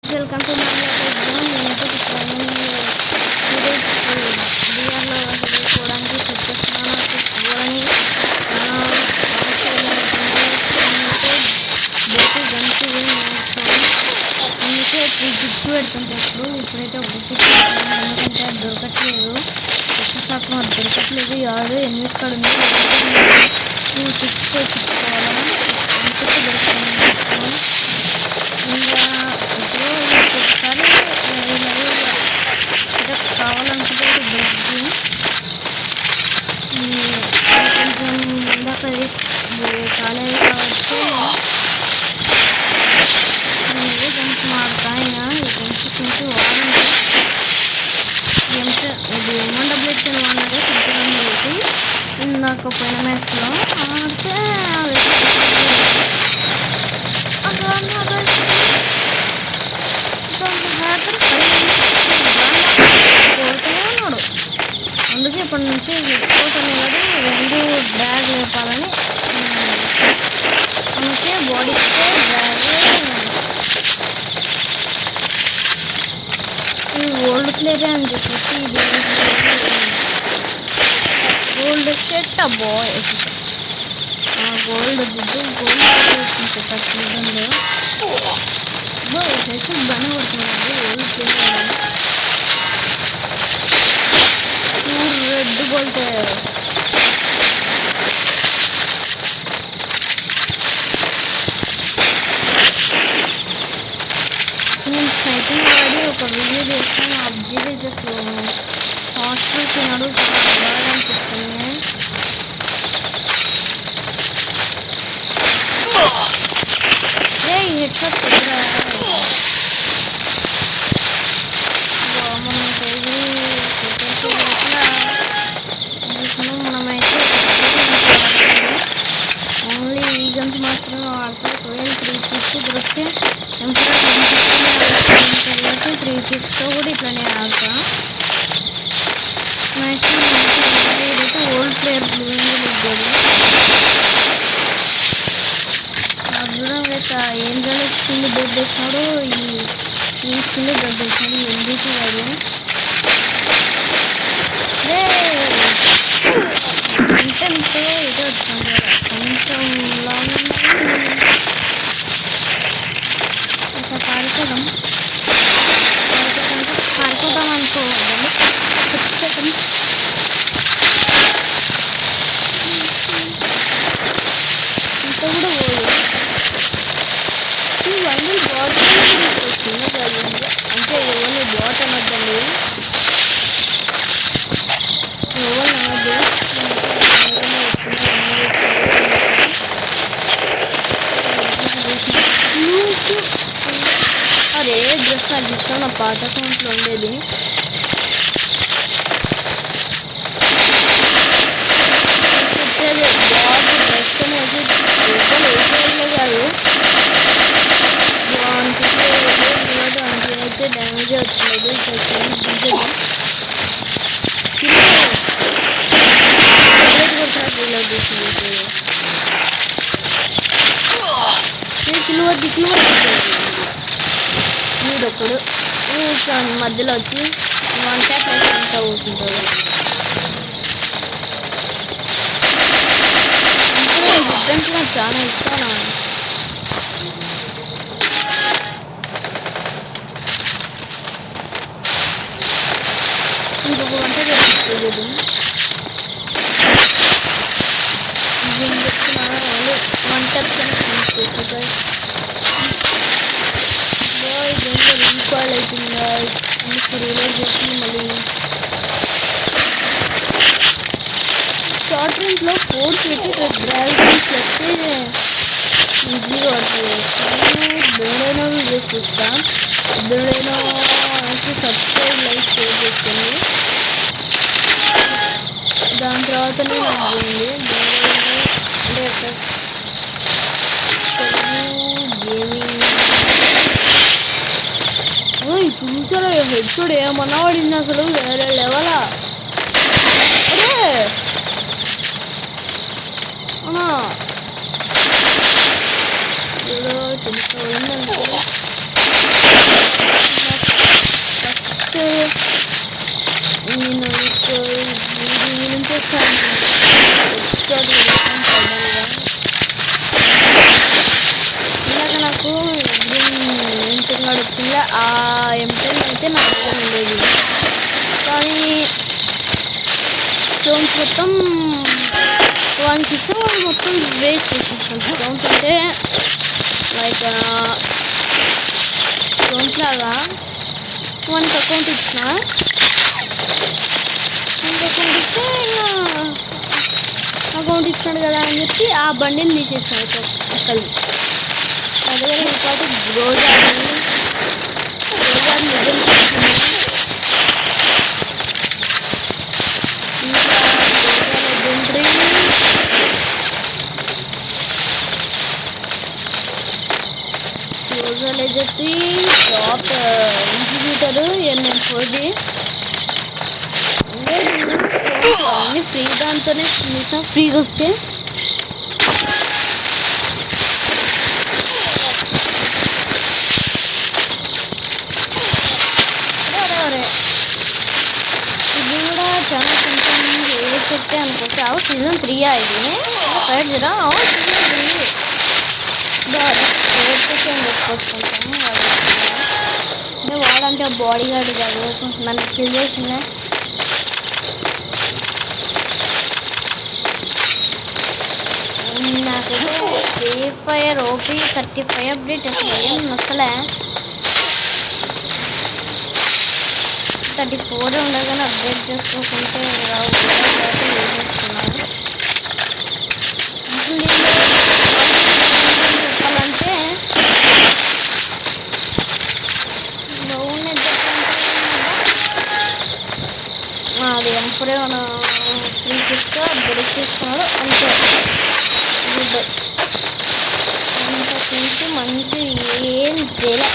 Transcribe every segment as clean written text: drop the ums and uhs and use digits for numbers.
Welcome to my exam. నేనైతే బీఆర్లో చదువుకోవడానికి చూపిస్తున్నాను. చూడాలని బోటి గన్స్ అందుకే 3 చిప్స్ పెడుతుంటారు. ఇప్పుడైతే ఒక చిప్స్ పెడుతున్నాను, ఎందుకంటే అది దొరకట్లేదు. ఎక్కువ శాతం అది దొరకట్లేదు. ఆడు ఎనిమిస్ కాడ ఉంది. 2 చిప్స్ తెచ్చుకోవాలా, చిప్స్ దొరుకుతుంది. ఇంకా ఇప్పుడు ఒకసారి కావాలనుకుంటే దొరుకుతుంది. కొంచెం ఇందాక కాలేదు కాబట్టి నేను గన్స్ మారుతా. అయినా ఈ గన్స్ కొంచెం వాడండి. ఇది M1W వాడినదే కొంచెం చేసి ఇందాక పోయిన మ్యాచ్లో ఆడితే ఉన్నాడు. అందుకే ఇప్పటి నుంచి ఎక్కువనే కాదు, 2 డ్రాగ్ లేపాలని అందుకే బాడీకే డ్రాగ్. ఇది ఓల్డ్ ప్లేయరే అని చెప్పేసి ఇది గోల్డ్ సెట్ బాయ్ గోల్డ్ దుడ్డు గోల్డ్ వచ్చింది సెట్ సీజన్లో. హెడ్ బాగానే కొడుతున్నాడు ఓల్డ్ ప్లేయర్. రెడ్ బోల్ట్ నేను స్నైపింగ్ వాడి ఒక వీడియో చేస్తాను. అబ్జీలు అయితే హాస్టల్ తిన్నాడు, చాలా బాగా అనిపిస్తుంది. హెడ్ షాట్ చెప్తారా మనమైతే ఓన్లీ ఈ గన్స్ మాత్రమే వాడతాం. ఒకవేళ 3 చిప్స్ దొరికితే కాబట్టి 3 చిప్స్తో కూడా ఇట్లానే ఆడతాం. మ్యాక్సిమం ఇదైతే ఓల్డ్ ప్లేయర్ దూరంగా ఏం జరగ కింద దొబ్బేసినాడు. ఈ కింద దొబ్బేసినాడు ఎందుకు వాడు. కంటెంట్ ఇది వచ్చింది కొంచెం లాంగ్ ఇంకా పారిపోదాం అనుకోవద్దండి. ఇంత కూడా పోదు. ఇవన్నీ బాట్ చిన్న కాదు, అంటే ఎవరిని బాట్ అనొద్దండి, ఎవరిని అనొద్దు. అరే డ్రెస్ నాకు ఇష్టం, నా పాత అకౌంట్లో ఉండేది. చెప్పేది బాగా డ్రెస్ అనేది వేసేవాళ్ళే కాదు, దానికి అయితే డ్యామేజ్ వచ్చినది. వీడొక్కడు మధ్యలో వచ్చి 1 ట్యాప్ వేసుకుంటా కూర్చుంటాడు. డిఫరెన్స్ నాకు చాలా ఇష్టం. ఇంకొక 1 ట్యాప్ వేసుకోలేదు. ఏం చెప్తున్నా 1 ట్యాప్ ఫినిష్ చేసి రీకాల్ అవుతుంది అందుకు రీలోడ్ చేసి మళ్ళీ షార్ట్ రేంజ్లో 4 పెట్టి డ్రాగన్స్ వస్తే ఈజీగా వచ్చేస్తాను. ఎవరైనా వీడియోస్ చూస్తా, ఎవరైనా సబ్స్క్రైబ్ లైక్ షేర్ చేసుకోండి. దాని తర్వాతనే నాకు పోయింది అంటే గేమింగ్. చూసారా హెడ్ షాట్ ఏమన్నా పడింది, అసలు వేరే లెవెలా. అరే అవునా తెలుసుకోవాలంటే గాడు వచ్చిందా ఆ M10 అయితే నా దగ్గర ఉండేది. కానీ స్టోన్స్ మొత్తం వానికి ఇస్తే వాడు మొత్తం వేస్ట్ చేసేసాడు. స్టోన్స్ అంటే లైక్ స్టోన్స్ లాగా వానికి అకౌంట్ ఇచ్చిన అకౌంట్ ఇస్తే అకౌంట్ ఇచ్చినాడు కదా అని చెప్పి ఆ బండిని తీసేసాడు అక్కడి. నా దగ్గర ఇంకోటి రోజా లెజెండరీ టాప్ ఎగ్జిక్యూటర్ NM4D అన్నీ ఫ్రీ దాంతోనే చూసిన ఫ్రీగా వస్తే ఇది కూడా చాలా కొంచెం ఏ చెప్పే అనుకుంటే సీజన్ 3 ఇది ఫైట్ జరా సీజన్ 3 చెప్పుకొచ్చుకుంటాము. అంటే వాడంటే బాడీ గార్డ్ కాదు నన్ను కిల్ చేసిందే. నాకైతే ఫ్రీ ఫైర్ OP 35 అప్డేట్ అసలు ఏం నచ్చలే. 34 ఉండగానే అప్డేట్ చేసుకోకుంటే రావు చేసుకున్నాను. అసలు చెప్పాలంటే అది M4 మన 3 క్లిప్స్ అప్డేట్ చేసుకున్నాడు అంతే. గుడ్ అంతకుమించి మంచి ఏం చేయలే.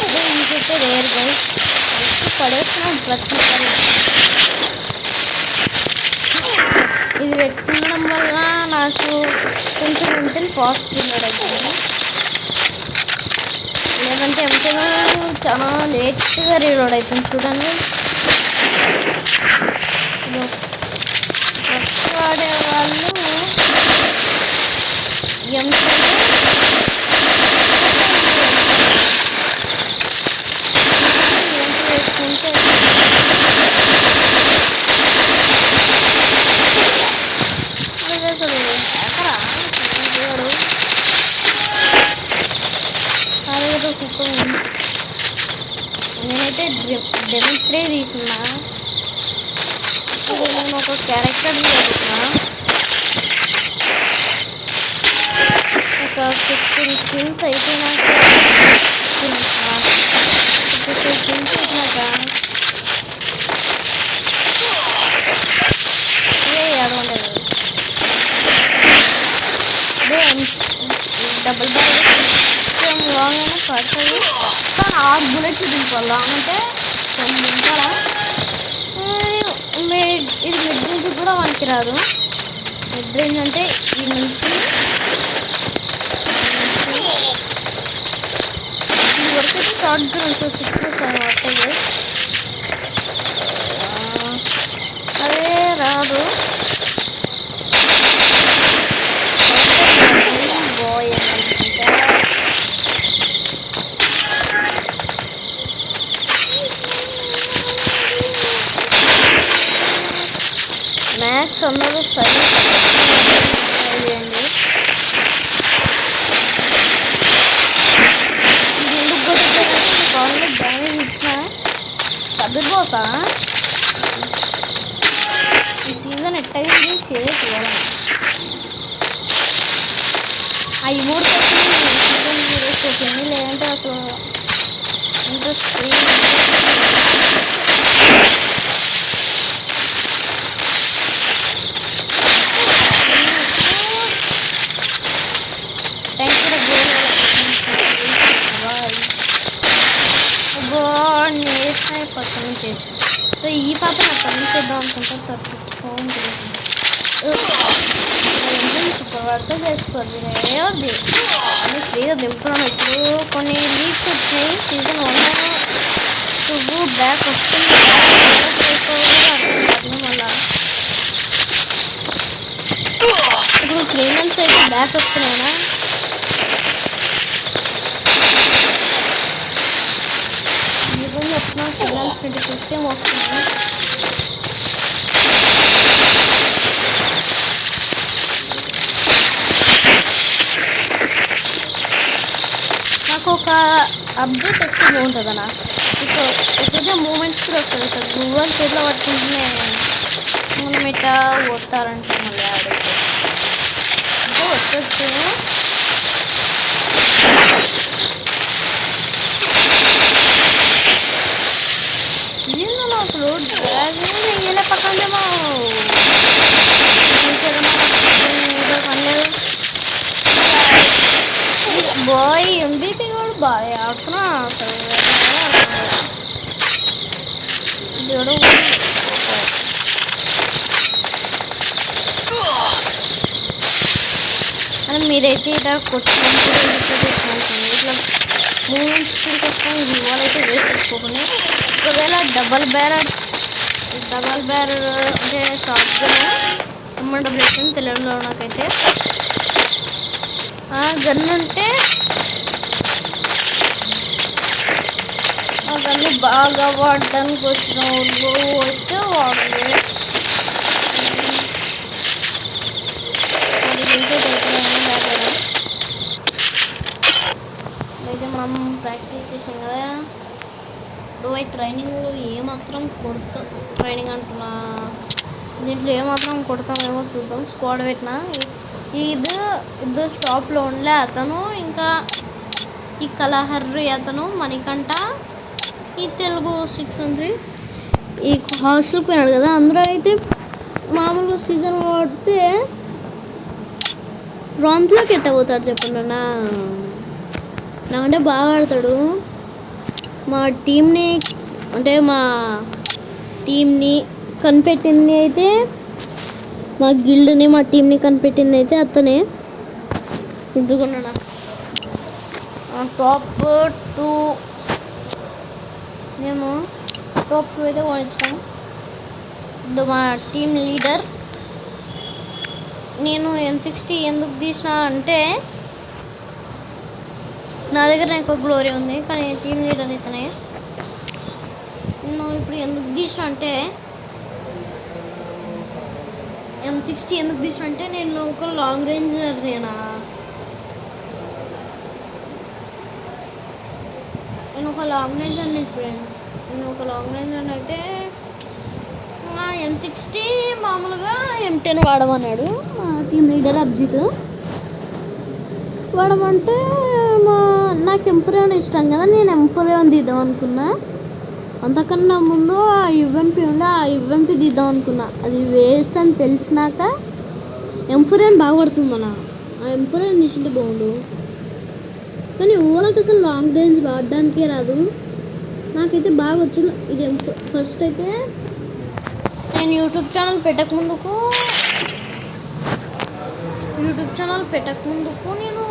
అదే ఈ చెట్టు రేర్ గైస్ పడేసిన ప్రతిసారి ఇది పెట్టుకోవడం వల్ల నాకు కొంచెం M10 ఫాస్ట్ రీలోడ్ అవుతుంది. లేదంటే M10 చాలా లేట్గా రీలోడ్ అవుతుంది. చూడండి ఫస్ట్ వాడేవాళ్ళు M10 వేసుకుంటే అసలు అక్కడ కుక్క నేనైతే డెమోన్స్ట్రే తీసుకున్నా. ఇప్పుడు నేను ఒక క్యారెక్టర్ చదువుతున్నా. ఒక 15 కిల్స్ అయిపోయినాక 15 కిల్స్ అయిపోయినాక అడగలేదు డబుల్ బాల్ లాంగ్ అయినా పడుతుంది. కానీ 6 బుల్లెట్స్ దింపాలి. లాంగ్ అంటే 10 దింపాలా. ఇది మిడ్ రేంజ్ కూడా మనకి రాదు. మిడ్ రేంజ్ అంటే ఈ నుంచి ఇది వరకు షార్ట్ గన్స్ 6 7 పట్టాయి. అదే రాదు. బాయ్ మ్యాక్స్ అందరూ సైడ్ చేయండి. ఇది ఎందుకు కొట్టారంటే గవర్నమెంట్ డ్యామేజ్ ఇచ్చిన సబ్బిర్ బోసా ఈ సీజన్ ఎట్టయింది షేర్ చూడాలి. ఆ ఇమోట్ సీజన్ వేసుకోకండి లేదంటే అసలు ఇంట్రెస్ట్ పక్కన చేసి సో ఈ పాప నాకు పని చేద్దాం అనుకుంటే తప్పించుకోండి. సూపర్ వర్క్ చేస్తుంది అని ఫ్రీగా దింపుతున్నాను. ఇప్పుడు కొన్ని లీక్స్ వచ్చినాయి. సీజన్ 1 2 బ్యాక్ వస్తుంది. మళ్ళా ఇప్పుడు క్రిమినల్స్ అయితే బ్యాక్ వస్తున్నాయినా చూసిన కిల్లన్స్ 26 ఏమో వస్తుంది. నాకు ఒక అప్డేట్ వస్తే బాగుంటుంది అన్న. ఇప్పుడు వచ్చేదే మూమెంట్స్ కూడా వస్తుంది. ఇక్కడ గూగుల్ చేతిలో పట్టుకుంటూనే మనం ఇట్లా పోతారంటే మళ్ళీ ఆడైతే అంటే వచ్చొచ్చు. ఏందో నాకు రోడ్ వేయలే పక్కనేమో ఏదో పనిలేదు. బాయ్ ఎంబీపీ కూడా బాగా ఆడుతున్నా అసలు దేవుడు. అని మీరైతే ఇట్లా కొట్టుకుంటూ ఇట్లా మూమెంట్స్ కోసం ఇవాళైతే వేస్ట్ చేసుకోకుండా ఒకవేళ డబల్ బ్యారర్ అంటే షార్ట్గా డబుల్ వేసాను తెలియదులో నాకైతే గన్ ఉంటే ఆ గన్ను బాగా వాడడానికి వచ్చిన వాళ్ళు అయితే వాడాలి. అయితే మనం ప్రాక్టీస్ చేసాం కదా. ఇప్పుడు ట్రైనింగ్లో ఏమాత్రం కొడతాం, ట్రైనింగ్ అంటున్నా దీంట్లో ఏమాత్రం కొడతామేమో చూద్దాం. స్క్వాడ్ పెట్టినా ఇద్దరు స్టాప్లో ఉండలే అతను, ఇంకా ఈ కలహర్రి అతను, మణికంఠ, ఈ తెలుగు 613 ఈ హాస్టల్కి పోయినాడు కదా. అందరూ అయితే మామూలుగా సీజన్ పడితే బ్రాంజ్లోకి ఎట్టబోతాడు చెప్పండి. నాకంటే బాగా ఆడతాడు. మా టీంని కనిపెట్టింది అయితే మా గిల్డ్ని మా టీంని కనిపెట్టింది అయితే అతనే. ఎందుకున్నా టాప్ 2 మేము టాప్ 2 అయితే ఓడించాం. మా టీం లీడర్. నేను M60 ఎందుకు తీసినా అంటే నా దగ్గర నాకు గ్లోరీ ఉంది, కానీ టీం లీడర్ అయితేనే. నేను ఇప్పుడు ఎందుకు తీసినా అంటే M60 ఎందుకు తీసినా అంటే నేను ఒక లాంగ్ రేంజ్ నేను ఒక లాంగ్ రేంజ్ అండి ఫ్రెండ్స్. నేను ఒక లాంగ్ రేంజ్ అని అయితే M60 మామూలుగా M10 వాడమన్నాడు మా టీం లీడర్ అభిజిత్. వాడమంటే నాకు M4 ఇష్టం కదా, నేను M4 తీద్దాం అనుకున్నా. అంతకన్నా ముందు ఆ UMP ఉండే ఆ UMP తీద్దాం అనుకున్నా. అది వేస్ట్ అని తెలిసినాక M4 బాగా పడుతుందన్న. ఆ M4 తీసింటే బాగుండు, కానీ ఓలాకి అసలు లాంగ్ రేంజ్లో ఆడడానికే రాదు. నాకైతే బాగా వచ్చు ఇది. ఫస్ట్ అయితే నేను యూట్యూబ్ ఛానల్ పెట్టకముందుకు నేను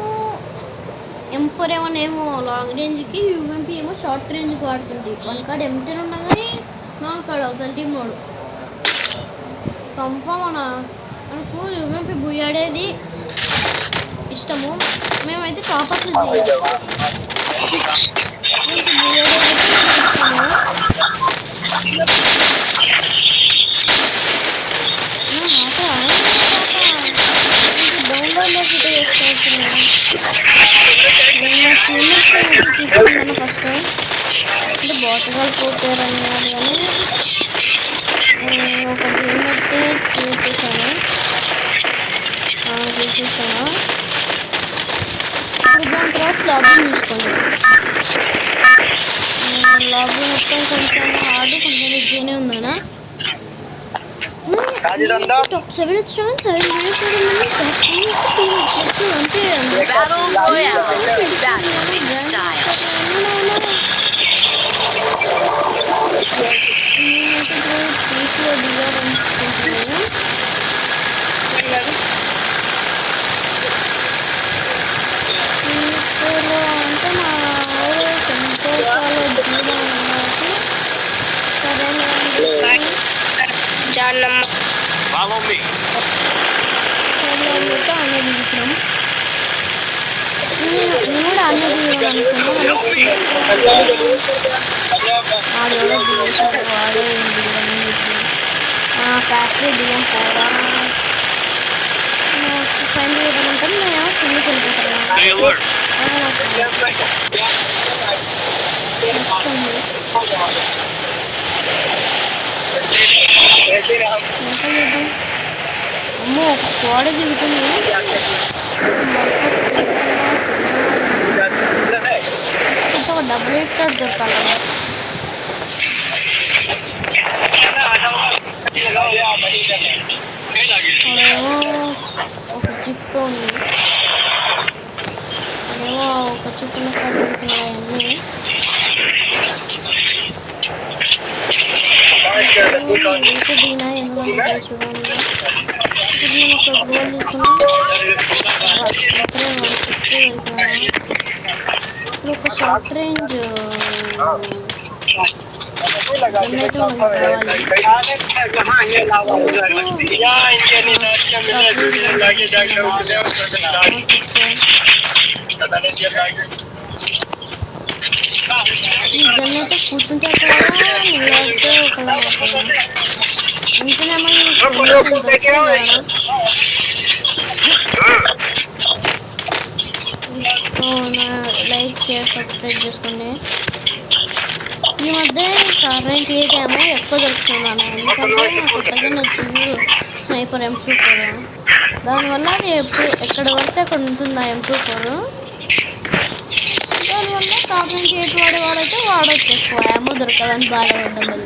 M4 ఏమో లాంగ్ రేంజ్కి, UMP ఏమో షార్ట్ రేంజ్కి వాడుతుంది. వన్ కార్డ్ M10 ఉన్నా కానీ నాకు కాడ అవుతుంది టీం మోడు కన్ఫామ్ అన్న. నాకు UMP బుయ్యాడేది ఇష్టము. మేమైతే టాపర్లు చేయాలి. డౌన్లోడ్ చేసుకోవచ్చు. తీసుకున్నాను ఫస్ట్ అంటే బాటగాలు పోతారని కానీ ఒక గేమ్ అయితే చూసేసాను. ఇప్పుడు దాని తర్వాత లాబీ చూసుకోండి. లాబీ మొత్తం కొంచెం ఆడు కొంచెం ఈజీనే ఉందనా. టాప్ 7 వచ్చినా కానీ 7 మినిట్స్ అంటే Follow me. ఆడెవడో దిగేసాడు, వాడే దిగని చెప్పి ఫ్యాక్టరీ దిగం పోరా పైన దిగమంటాను, నేను కిందికి వెళ్ళిపోతాను. Stay alert. అమ్మో ఒక స్క్వాడ్ దిగుతుంది. ఫస్ట్ ఒక డబ్బులు ఎక్కాడు దొరకాలి. అదేమో ఒక జిప్తో ఉంది, అదేమో ఒక చిప్పున కాడ దొరుకుతున్నాయి అన్నీ. ఇంకా దీనా ఎందుకంటే చూడండి. ఇప్పుడు నేను ఒక గోల్ తీసుకున్నాను, ఇప్పుడు ఒక షార్ట్ రేంజ్ ఎన్నైతే మనకు కావాలి. ఈ గన్ అయితే కూర్చుంటే ఒకలాగా నిలబడితే ఒకలాగా లైక్ షేర్ సబ్స్క్రైబ్ చేసుకోండి. ఈ మధ్య కరెంట్ ఏమో ఎక్కువ దొరుకుతున్నాను, ఎందుకంటే కొత్తగా వచ్చింది స్నైపర్ M24. దానివల్ల అది ఎప్పుడు ఎక్కడ పడితే అక్కడ ఉంటుంది ఆ M24. దానివల్ల కరెంట్ వాడేవాడైతే వాడచ్చు, ఎక్కువ ఏమో దొరకదని బాధపడ్డం వల్ల.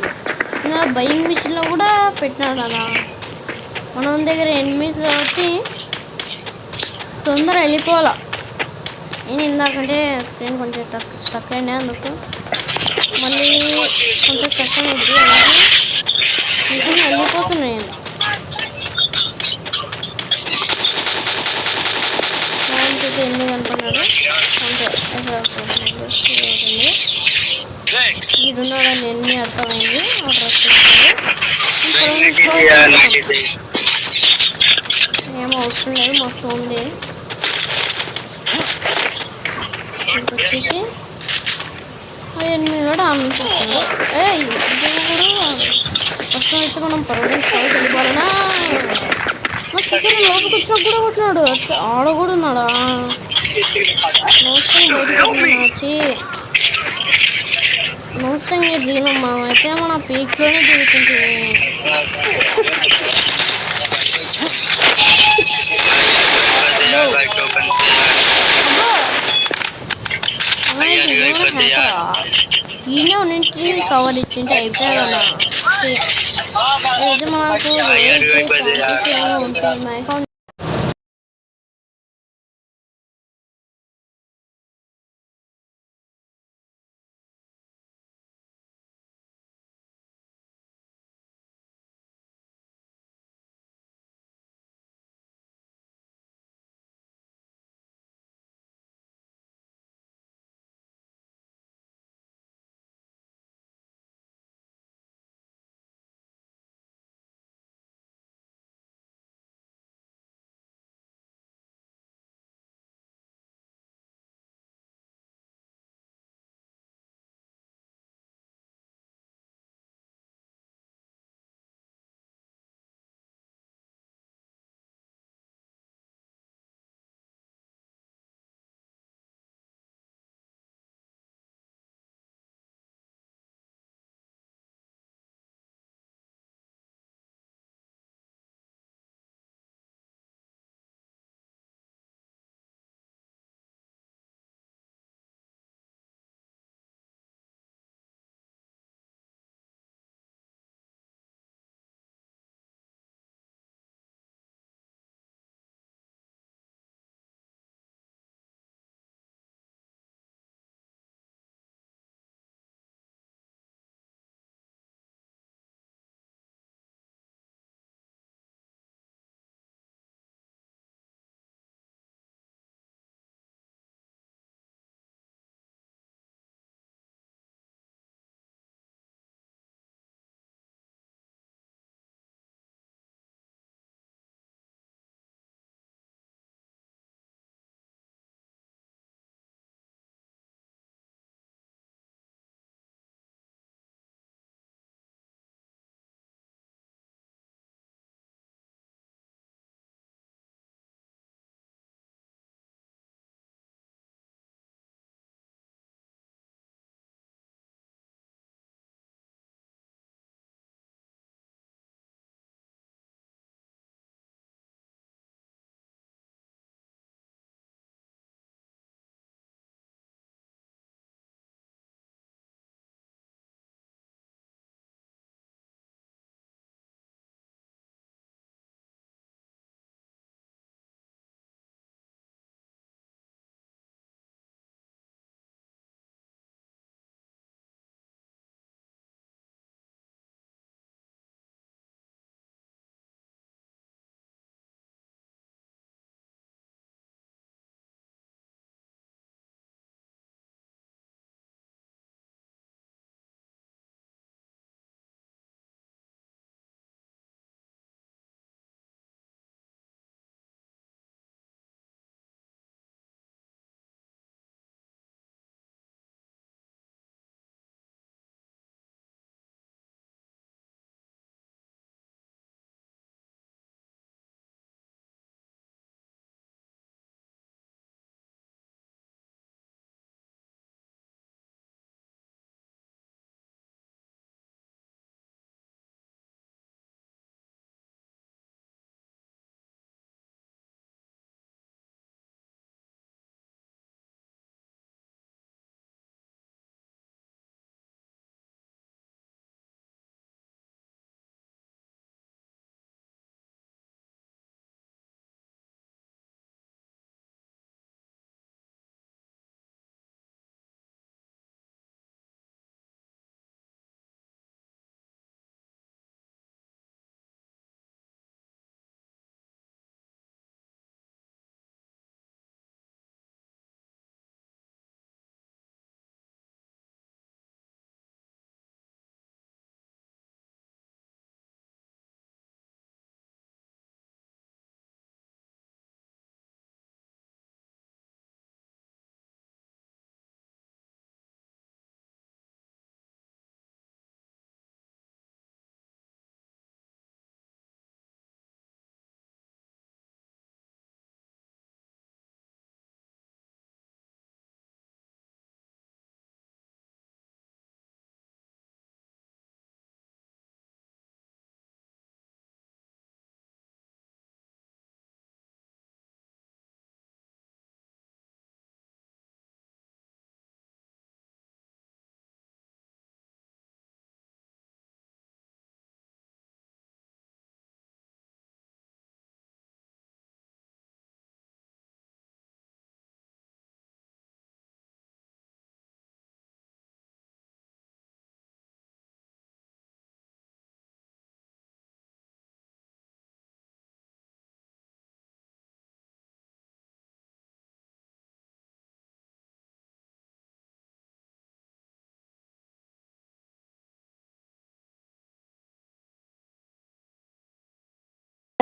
ఇంకా బయింగ్ మిషన్లో కూడా పెట్టినాడు అలా, మన దగ్గర ఎనిమీస్ కాబట్టి తొందర వెళ్ళిపోవాలా. నేను ఇందాకంటే స్క్రీన్ కొంచెం స్టక్ అయినా, అందుకు మళ్ళీ కొంచెం కష్టమైంది. అలాగే మిషన్ వెళ్ళిపోతున్నాయి. నేను ఎన్ని అనుకున్నాడు అంటే ఈడున్నాడని ఎన్ని అర్థమైంది. ఆ డ్రెస్ ఏమో అవసరం లేదు, మస్తు ఉంది. వచ్చేసి అవన్నీ కూడా ఆమెస్తాడు. కష్టం అయితే మనం పర్వతం చదువు వెళ్ళిపోవాలనా. చూసారు లోపలికి వచ్చినా కూడా కొట్టినాడు, ఆడ కూడా ఉన్నాడా. బయటకు వచ్చి అనవసరంగా దిగినాం మనం, అయితే మన పీక్లోనే దిగుతుంది. ఈయనే ఉన్నింటి కవర్ ఇచ్చింటే అయిపోయాడు అన్న. అయితే మనకు ఉంటుంది.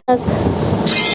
లక్.